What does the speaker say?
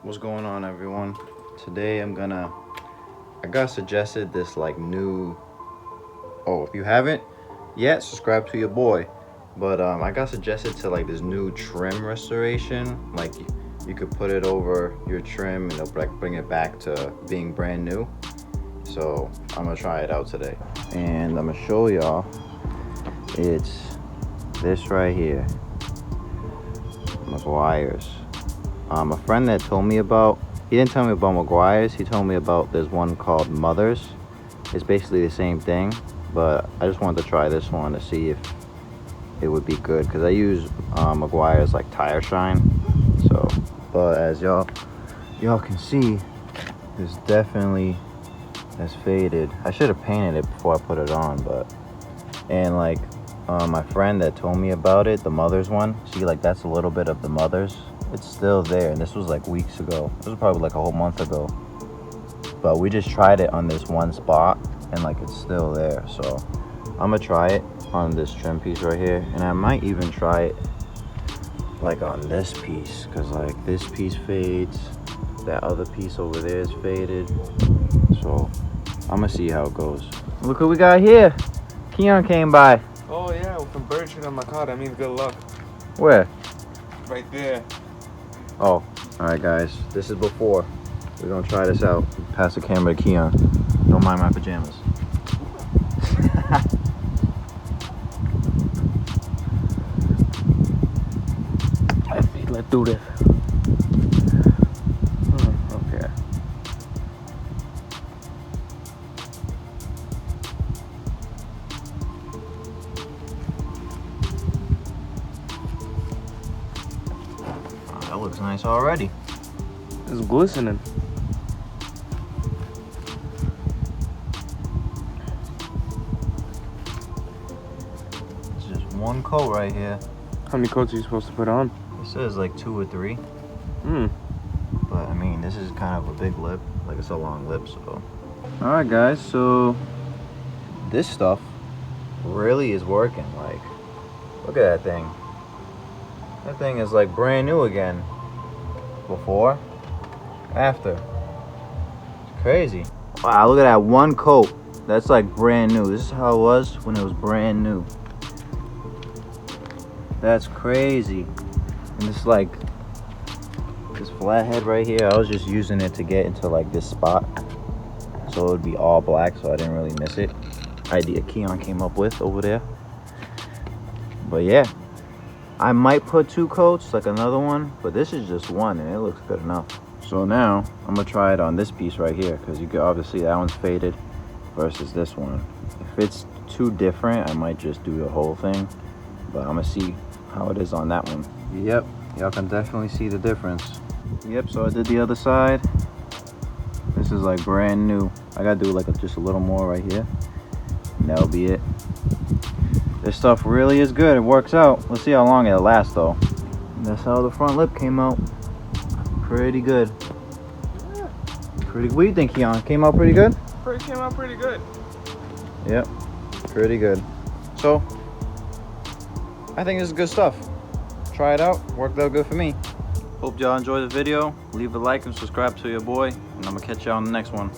What's going on, everyone? Today I got suggested this like new, if you haven't yet, subscribe to your boy. But I got suggested to like this new trim restoration. Like you could put it over your trim and it'll like bring it back to being brand new. So I'm gonna try it out today. And I'm gonna show y'all, it's this right here, Meguiars. A friend that told me about, he didn't tell me about Meguiars, he told me about there's one called Mothers. It's basically the same thing, but I just wanted to try this one to see if it would be good, because I use Meguiars like tire shine. So, but as y'all can see, this definitely has faded. I should have painted it before I put it on, and like my friend that told me about it, the Mothers one, see, like that's a little bit of the Mothers. It's still there, and this was like weeks ago. This was probably like a whole month ago, but we just tried it on this one spot and like it's still there. So I'm gonna try it on this trim piece right here, and I might even try it like on this piece, because like this piece fades, that other piece over there is faded. So I'm gonna see how it goes. Look what we got here. Keon came by. Oh yeah, with some bird shit on my car. That means good luck. Where? Right there. Oh, all right, guys. This is before. We're gonna try this out. Pass the camera to Keon. Don't mind my pajamas. Let's do this. Okay. Oh, that looks nice already. It's glistening. It's just one coat right here. How many coats are you supposed to put on? It says like 2 or 3. But I mean, this is kind of a big lip. Like, it's a long lip, so. All right, guys. So this stuff really is working. Like, look at that thing. That thing is like brand new again. Before, after. It's crazy. Wow, look at that one coat. That's like brand new. This is how it was when it was brand new. That's crazy. And it's like this flathead right here, I was just using it to get into like this spot, so it would be all black, so I didn't really miss it. Idea Keon came up with over there. But yeah, I might put 2 coats, like another one, but this is just one and it looks good enough. So now I'm gonna try it on this piece right here, because you can obviously that one's faded versus this one. If it's too different, I might just do the whole thing, but I'm gonna see how it is on that one. Yep, y'all can definitely see the difference. Yep, so I did the other side. This is like brand new. I gotta do like just a little more right here, and that'll be it. This stuff really is good. It works out. Let's see how long it'll last though. And that's how the front lip came out. Pretty good. What do you think, Keon? Came out pretty good? Came out pretty good. Yep, pretty good. So I think this is good stuff. Try it out. Worked out good for me. Hope y'all enjoyed the video. Leave a like and subscribe to your boy, and I'm gonna catch y'all on the next one.